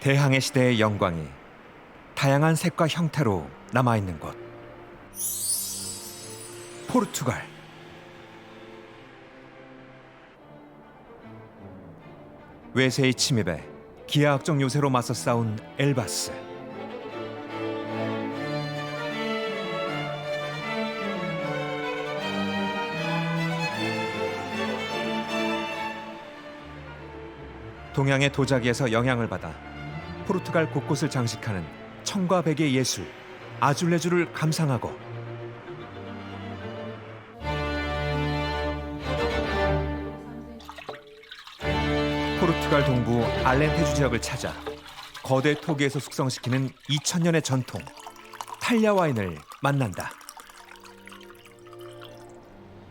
대항해 시대의 영광이 다양한 색과 형태로 남아있는 곳. 포르투갈. 외세의 침입에 기하학적 요새로 맞서 싸운 엘바스. 동양의 도자기에서 영향을 받아 포르투갈 곳곳을 장식하는 청과 백의 예술 아줄레주를 감상하고 포르투갈 동부 알렌테주 지역을 찾아 거대 토기에서 숙성시키는 2000년의 전통 탈야 와인을 만난다.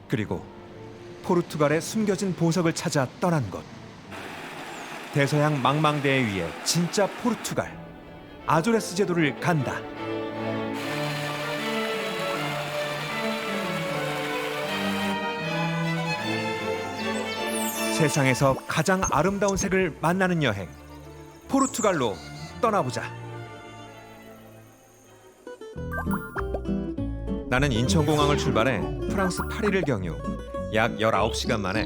그리고 포르투갈의 숨겨진 보석을 찾아 떠난 곳. 대서양 망망대해 위에 진짜 포르투갈 아조레스 제도를 간다. 세상에서 가장 아름다운 색을 만나는 여행, 포르투갈로 떠나보자. 나는 인천공항을 출발해 프랑스 파리를 경유 약 19시간 만에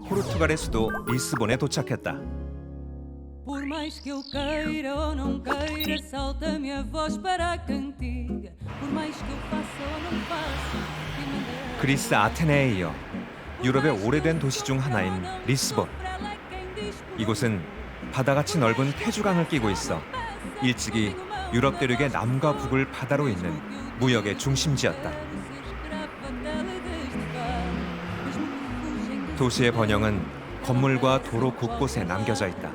포르투갈의 수도 리스본에 도착했다. Por mais que eu queira ou não queira, salta-me a voz para a cantiga. Por mais que eu faça ou não faça. 그리스 아테네에 이어 유럽의 오래된 도시 중 하나인 리스본. 이곳은 바다같이 넓은 태주강을 끼고 있어 일찍이 유럽 대륙의 남과 북을 바다로 잇는 무역의 중심지였다. 도시의 번영은 건물과 도로 곳곳에 남겨져 있다.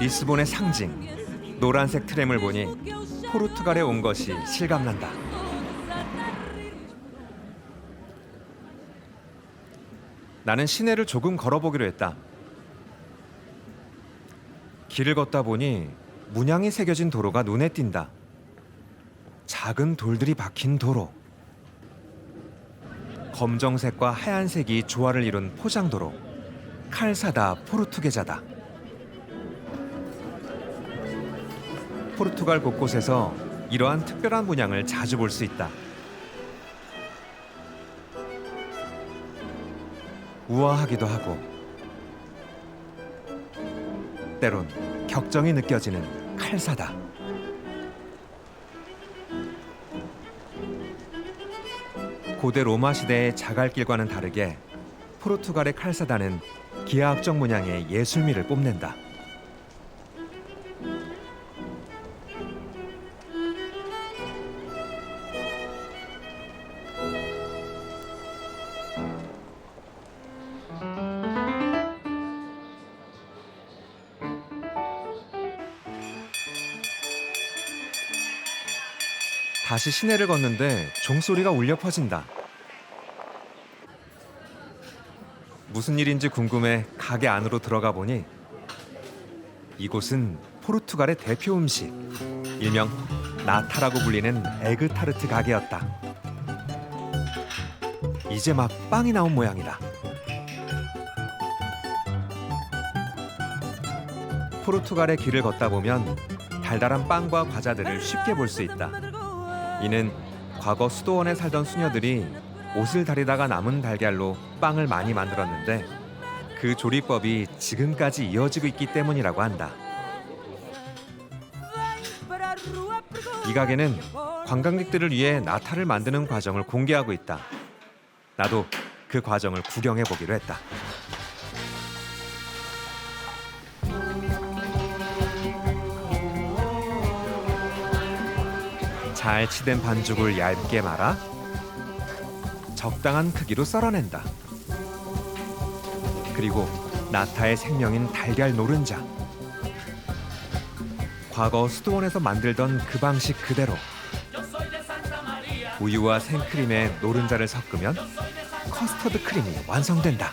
리스본의 상징, 노란색 트램을 보니 포르투갈에 온 것이 실감난다. 나는 시내를 조금 걸어보기로 했다. 길을 걷다 보니 문양이 새겨진 도로가 눈에 띈다. 작은 돌들이 박힌 도로. 검정색과 하얀색이 조화를 이룬 포장도로. 칼사다 포르투게자다. 포르투갈 곳곳에서 이러한 특별한 문양을 자주 볼 수 있다. 우아하기도 하고 때론 격정이 느껴지는 칼사다. 고대 로마 시대의 자갈길과는 다르게 포르투갈의 칼사다는 기하학적 문양의 예술미를 뽐낸다. 다시 시내를 걷는데 종소리가 울려 퍼진다. 무슨 일인지 궁금해 가게 안으로 들어가 보니 이곳은 포르투갈의 대표 음식, 일명 나타라고 불리는 에그타르트 가게였다. 이제 막 빵이 나온 모양이다. 포르투갈의 길을 걷다 보면 달달한 빵과 과자들을 쉽게 볼 수 있다. 이는 과거 수도원에 살던 수녀들이 옷을 다리다가 남은 달걀로 빵을 많이 만들었는데 그 조리법이 지금까지 이어지고 있기 때문이라고 한다. 이 가게는 관광객들을 위해 나타를 만드는 과정을 공개하고 있다. 나도 그 과정을 구경해 보기로 했다. 잘 치댄 반죽을 얇게 말아 적당한 크기로 썰어낸다. 그리고 나타의 생명인 달걀 노른자. 과거 수도원에서 만들던 그 방식 그대로 우유와 생크림에 노른자를 섞으면 커스터드 크림이 완성된다.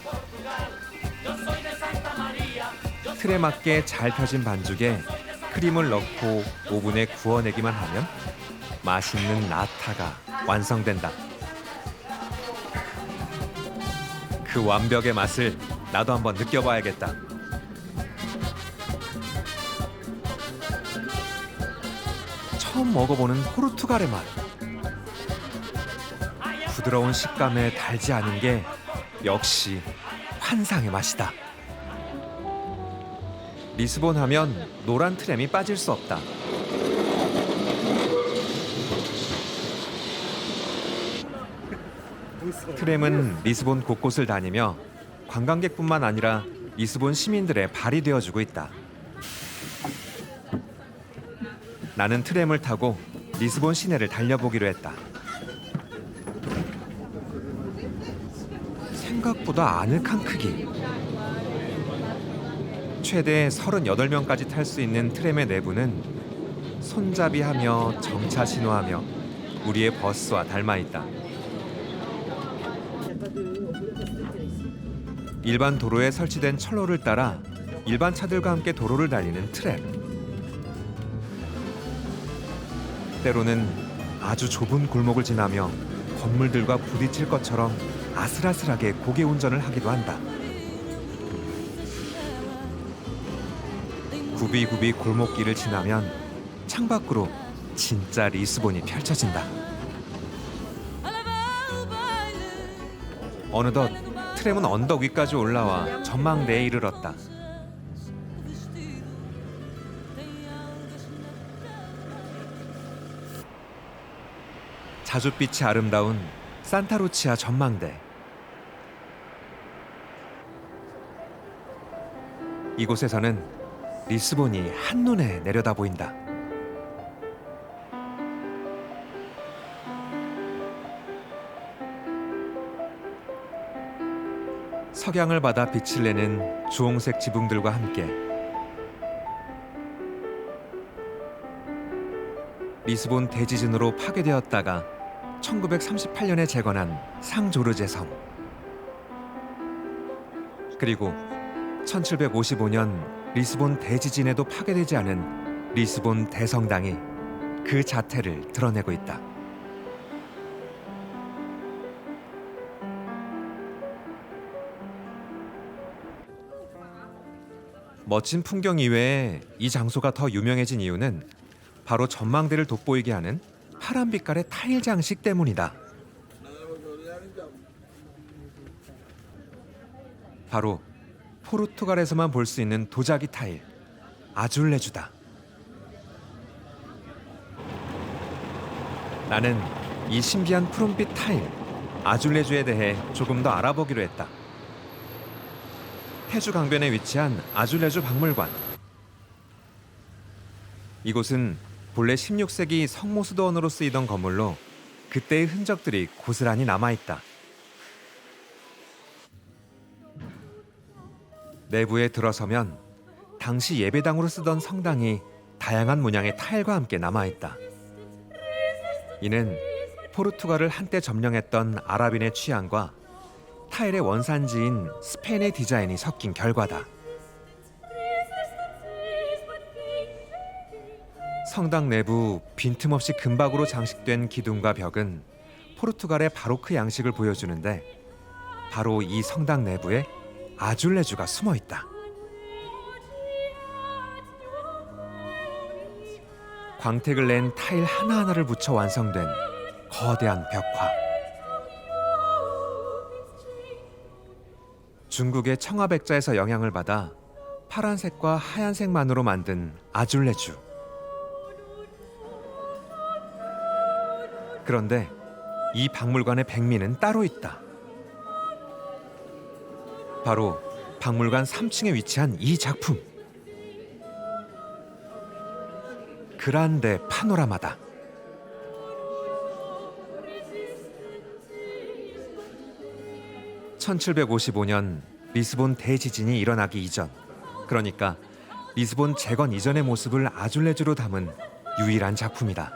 틀에 맞게 잘 펴진 반죽에 크림을 넣고 오븐에 구워내기만 하면 맛있는 나타가 완성된다. 그 완벽의 맛을 나도 한번 느껴봐야겠다. 처음 먹어보는 포르투갈의 맛. 부드러운 식감에 달지 않은 게 역시 환상의 맛이다. 리스본 하면 노란 트램이 빠질 수 없다. 트램은 리스본 곳곳을 다니며 관광객뿐만 아니라 리스본 시민들의 발이 되어주고 있다. 나는 트램을 타고 리스본 시내를 달려보기로 했다. 생각보다 아늑한 크기. 최대 38명까지 탈 수 있는 트램의 내부는 손잡이하며 정차 신호하며 우리의 버스와 닮아 있다. 일반 도로에 설치된 철로를 따라 일반 차들과 함께 도로를 달리는 트램. 때로는 아주 좁은 골목을 지나며 건물들과 부딪힐 것처럼 아슬아슬하게 고개 운전을 하기도 한다. 굽이굽이 골목길을 지나면 창밖으로 진짜 리스본이 펼쳐진다. 어느덧 트램은 언덕 위까지 올라와 전망대에 이르렀다. 자줏빛이 아름다운 산타루치아 전망대. 이곳에서는 리스본이 한눈에 내려다 보인다. 석양을 받아 빛을 내는 주홍색 지붕들과 함께 리스본 대지진으로 파괴되었다가 1938년에 재건한 상조르제 성. 그리고 1755년 리스본 대지진에도 파괴되지 않은 리스본 대성당이 그 자태를 드러내고 있다. 멋진 풍경 이외에 이 장소가 더 유명해진 이유는 바로 전망대를 돋보이게 하는 파란 빛깔의 타일 장식 때문이다. 바로 포르투갈에서만 볼 수 있는 도자기 타일, 아줄레주다. 나는 이 신비한 푸른빛 타일, 아줄레주에 대해 조금 더 알아보기로 했다. 태주 강변에 위치한 아줄레주 박물관. 이곳은 본래 16세기 성모수도원으로 쓰이던 건물로 그때의 흔적들이 고스란히 남아있다. 내부에 들어서면 당시 예배당으로 쓰던 성당이 다양한 문양의 타일과 함께 남아있다. 이는 포르투갈을 한때 점령했던 아랍인의 취향과 타일의 원산지인 스페인의 디자인이 섞인 결과다. 성당 내부 빈틈없이 금박으로 장식된 기둥과 벽은 포르투갈의 바로크 양식을 보여주는데 바로 이 성당 내부에 아줄레주가 숨어 있다. 광택을 낸 타일 하나하나를 붙여 완성된 거대한 벽화. 중국의 청아백자에서 영향을 받아 파란색과 하얀색만으로 만든 아줄레주. 그런데 이 박물관의 백미는 따로 있다. 바로 박물관 3층에 위치한 이 작품. 그란데 파노라마다. (1755년) 리스본 대지진이 일어나기 이전, 그러니까 리스본 재건 이전의 모습을 아줄레주로 담은 유일한 작품이다.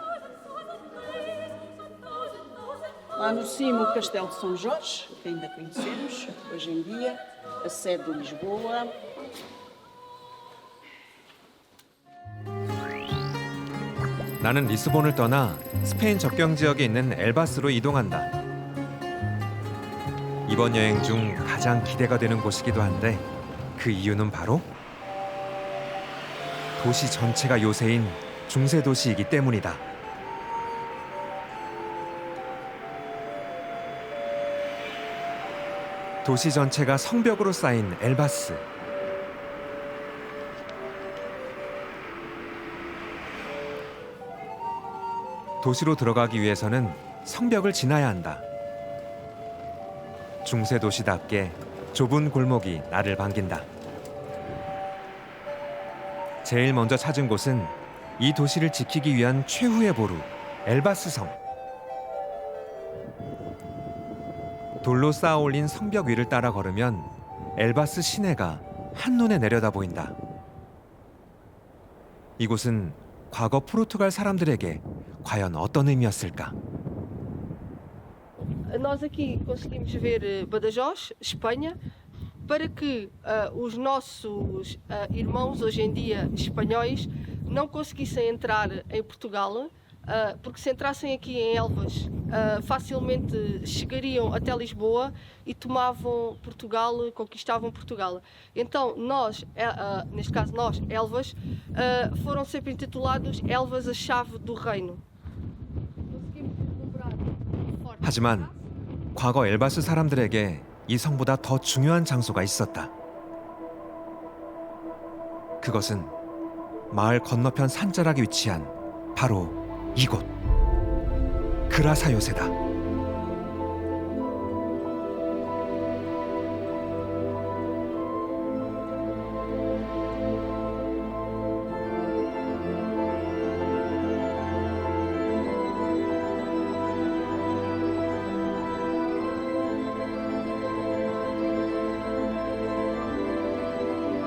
Lá no cimo, o Castelo de São Jorge, que ainda conhecemos hoje em dia, a sede de Lisboa. 나는 리스본을 떠나 스페인 접경 지역에 있는 엘바스로 이동한다. 이번 여행 중 가장 기대가 되는 곳이기도 한데 그 이유는 바로 도시 전체가 요새인 중세 도시이기 때문이다. 도시 전체가 성벽으로 쌓인 엘바스. 도시로 들어가기 위해서는 성벽을 지나야 한다. 중세 도시답게 좁은 골목이 나를 반긴다. 제일 먼저 찾은 곳은 이 도시를 지키기 위한 최후의 보루, 엘바스 성. 돌로 쌓아 올린 성벽 위를 따라 걸으면 엘바스 시내가 한눈에 내려다 보인다. 이곳은 과거 포르투갈 사람들에게 과연 어떤 의미였을까? Nós aqui conseguimos ver Badajoz, Espanha, para que os nossos irmãos, hoje em dia espanhóis, não conseguissem entrar em Portugal, porque se entrassem aqui em Elvas, facilmente chegariam até Lisboa e tomavam Portugal, conquistavam Portugal. Então nós, neste caso nós, Elvas, foram sempre intitulados Elvas, a chave do reino. Conseguimos vislumbrar forte. 하지만 과거 엘바스 사람들에게 이 성보다 더 중요한 장소가 있었다. 그것은 마을 건너편 산자락에 위치한 바로 이곳, 그라사 요새다.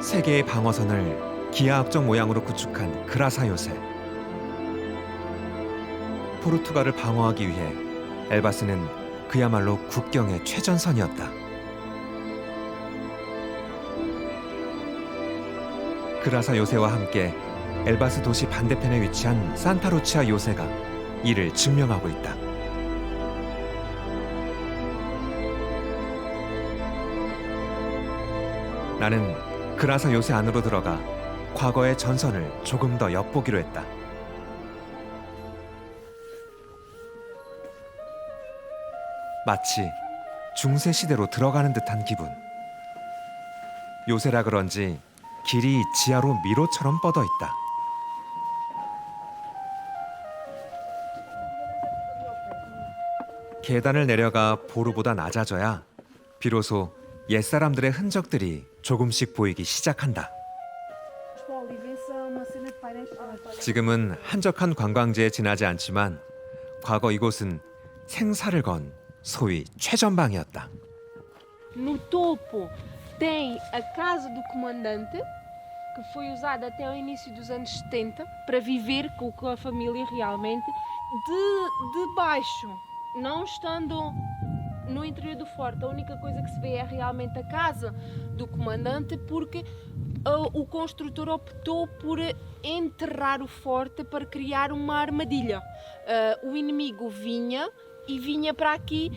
세 개의 방어선을 기하학적 모양으로 구축한 그라사 요새. 포르투갈을 방어하기 위해 엘바스는 그야말로 국경의 최전선이었다. 그라사 요새와 함께 엘바스 도시 반대편에 위치한 산타루치아 요새가 이를 증명하고 있다. 나는 그라사 요새 안으로 들어가 과거의 전선을 조금 더 엿보기로 했다. 마치 중세 시대로 들어가는 듯한 기분. 요새라 그런지 길이 지하로 미로처럼 뻗어 있다. 계단을 내려가 보루보다 낮아져야 비로소 옛사람들의 흔적들이 조금씩 보이기 시작한다. 지금은 한적한 관광지에 지나지 않지만 과거 이곳은 생사를 건 소위 최전방이었다. No topo tem a casa do comandante, que foi usada até o início dos anos 70 para viver com a família realmente. De baixo, não estando no interior do forte, a única coisa que se vê é realmente a casa do comandante, porque o construtor optou por enterrar o forte para criar uma armadilha. O inimigo vinha para aqui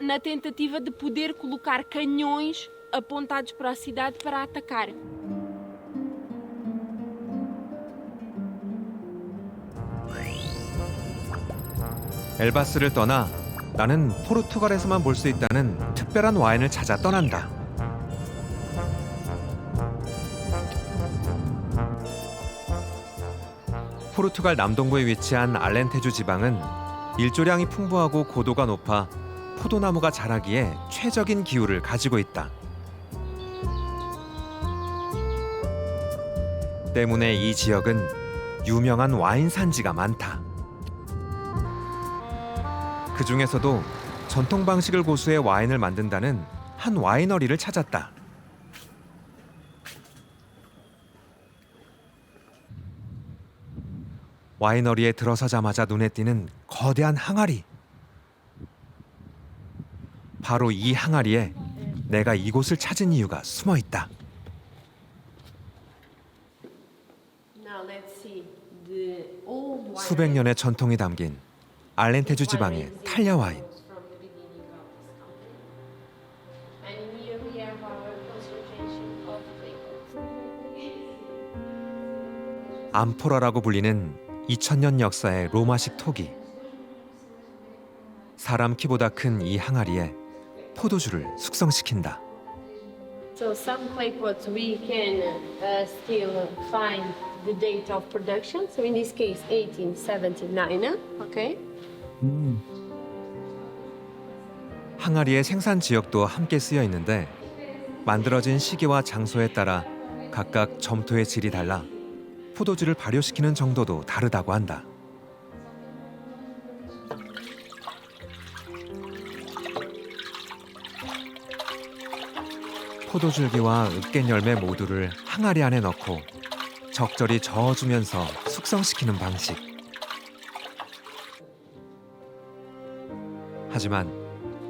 na tentativa de poder colocar canhões apontados para a cidade para atacar. 엘바스를 떠나 나는 포르투갈에서만 볼 수 있다는 특별한 와인을 찾아 떠난다. 포르투갈 남동부에 위치한 알렌테주 지방은 일조량이 풍부하고 고도가 높아 포도나무가 자라기에 최적인 기후를 가지고 있다. 때문에 이 지역은 유명한 와인 산지가 많다. 그 중에서도 전통 방식을 고수해 와인을 만든다는 한 와이너리를 찾았다. 와이너리에 들어서자마자 눈에 띄는 거대한 항아리. 바로 이 항아리에 내가 이곳을 찾은 이유가 숨어 있다. 수백 년의 전통이 담긴 알렌테주 지방의 탈야 와인. 암포라라고 불리는 2000년 역사의 로마식 토기. 사람 키보다 큰 이 항아리에 포도주를 숙성시킨다. So some clay pots we can still find the date of production. So in this case, 1879. Okay. 항아리의 생산 지역도 함께 쓰여 있는데 만들어진 시기와 장소에 따라 각각 점토의 질이 달라 포도주를 발효시키는 정도도 다르다고 한다. 포도줄기와 으깬 열매 모두를 항아리 안에 넣고 적절히 저어주면서 숙성시키는 방식. 하지만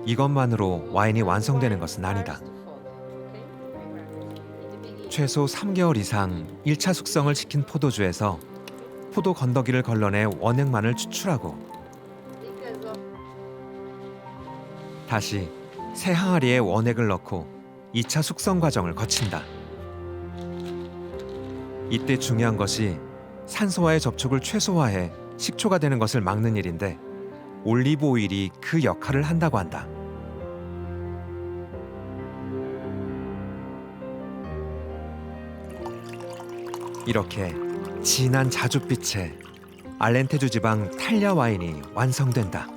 이것만으로 와인이 완성되는 것은 아니다. 최소 3개월 이상 1차 숙성을 시킨 포도주에서 포도 건더기를 걸러내 원액만을 추출하고 다시 새 항아리에 원액을 넣고 2차 숙성 과정을 거친다. 이때 중요한 것이 산소와의 접촉을 최소화해 식초가 되는 것을 막는 일인데 올리브 오일이 그 역할을 한다고 한다. 이렇게 진한 자줏빛의 알렌테주 지방 탈리아 와인이 완성된다.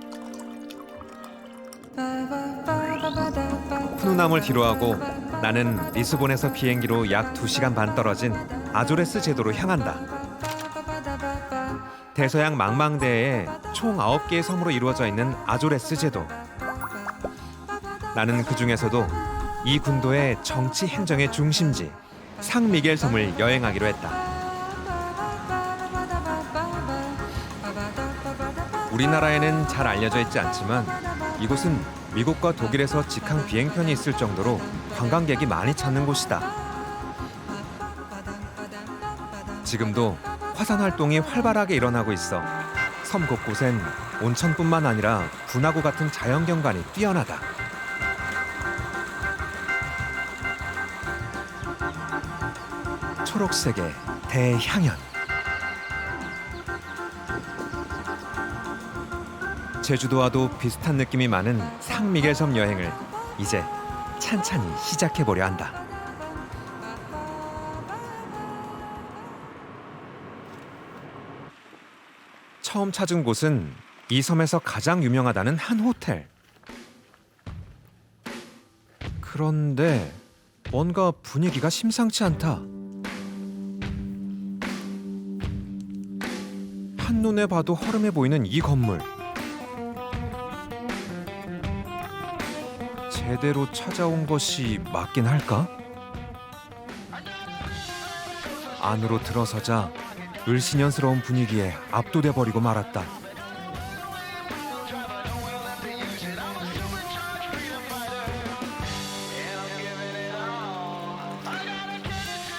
푸누남을 뒤로하고 나는 리스본에서 비행기로 약 2시간 반 떨어진 아조레스 제도로 향한다. 대서양 망망대해에 총 9개의 섬으로 이루어져 있는 아조레스 제도. 나는 그 중에서도 이 군도의 정치 행정의 중심지 상미겔 섬을 여행하기로 했다. 우리나라에는 잘 알려져 있지 않지만 이곳은 미국과 독일에서 직항 비행편이 있을 정도로 관광객이 많이 찾는 곳이다. 지금도 화산 활동이 활발하게 일어나고 있어 섬 곳곳엔 온천뿐만 아니라 분화구 같은 자연경관이 뛰어나다. 초록색의 대향연. 제주도와도 비슷한 느낌이 많은 상미겔섬 여행을 이제 찬찬히 시작해보려 한다. 처음 찾은 곳은 이 섬에서 가장 유명하다는 한 호텔. 그런데 뭔가 분위기가 심상치 않다. 한눈에 봐도 허름해 보이는 이 건물. 제대로 찾아온 것이 맞긴 할까? 안으로 들어서자 을씨년스러운 분위기에 압도돼 버리고 말았다.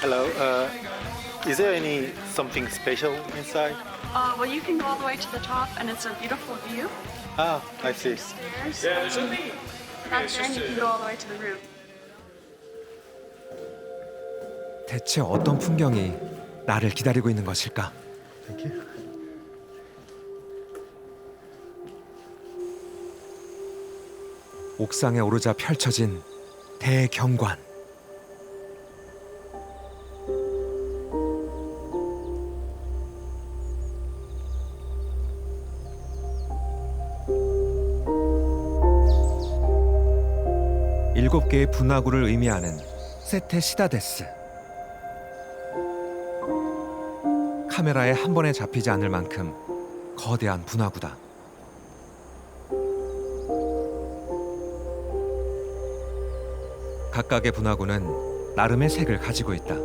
Hello, is there any something special inside? Well, you can go all the way to the top, and it's a beautiful view. Ah, I see. Stairs. That's and you can go all the way to the roof. 대체 어떤 풍경이 나를 기다리고 있는 것일까? Thank you. 옥상에 오르자 펼쳐진 대경관. 일곱 개의 분화구를 의미하는 세테 시다데스. 카메라에 한 번에 잡히지 않을 만큼 거대한 분화구다. 각각의 분화구는 나름의 색을 가지고 있다.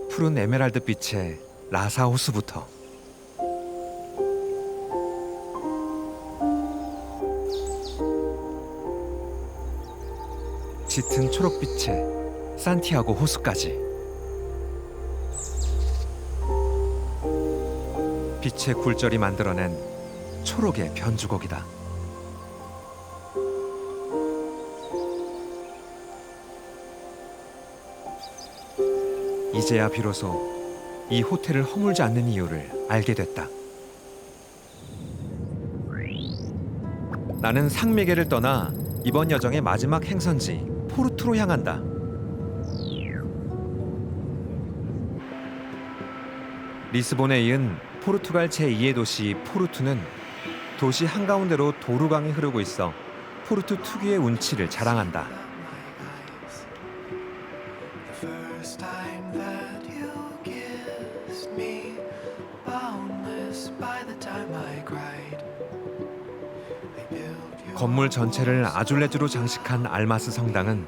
푸른 에메랄드 빛의 라사 호수부터 짙은 초록빛의 산티아고 호수까지. 빛의 굴절이 만들어낸 초록의 변주곡이다. 이제야 비로소 이 호텔을 허물지 않는 이유를 알게 됐다. 나는 상미게를 떠나 이번 여정의 마지막 행선지 포르투로 향한다. 리스본에 이은 포르투갈 제2의 도시 포르투는 도시 한가운데로 도루강이 흐르고 있어 포르투 특유의 운치를 자랑한다. 건물 전체를 아줄레주로 장식한 알마스 성당은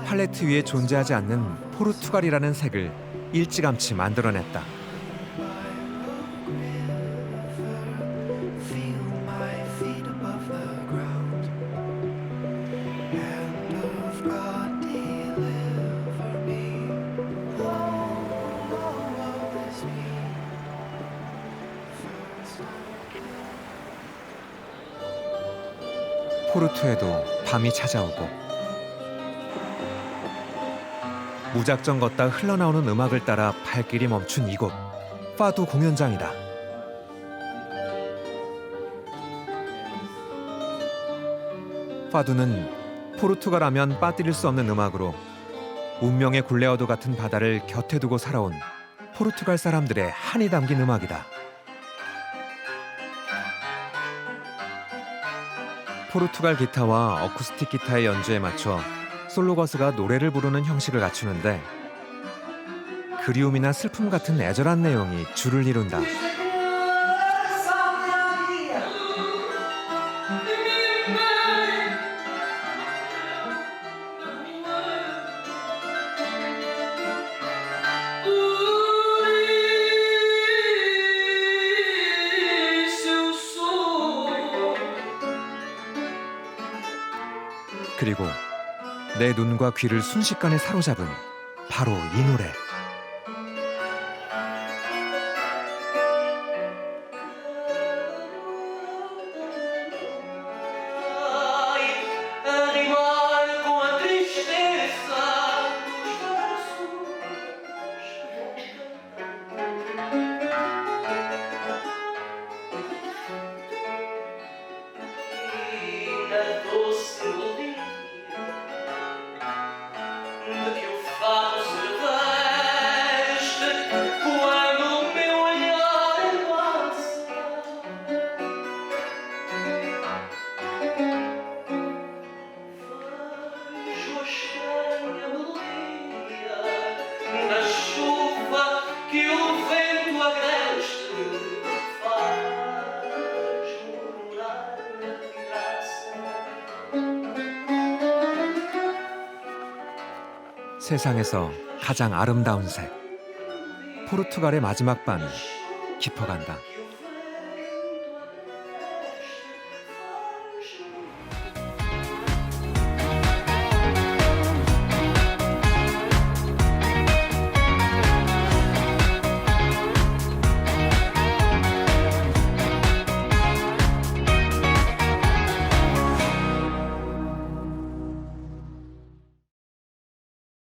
팔레트 위에 존재하지 않는 포르투갈이라는 색을 일찌감치 만들어냈다. 포르투에도 밤이 찾아오고 무작정 걷다 흘러나오는 음악을 따라 발길이 멈춘 이곳 파두 공연장이다. 파두는 포르투갈 하면 빠뜨릴 수 없는 음악으로 운명의 굴레와도 같은 바다를 곁에 두고 살아온 포르투갈 사람들의 한이 담긴 음악이다. 포르투갈 기타와 어쿠스틱 기타의 연주에 맞춰 솔로 가수가 노래를 부르는 형식을 갖추는데 그리움이나 슬픔 같은 애절한 내용이 주를 이룬다. 그리고 내 눈과 귀를 순식간에 사로잡은 바로 이 노래. 세상에서 가장 아름다운 색, 포르투갈의 마지막 밤이 깊어간다.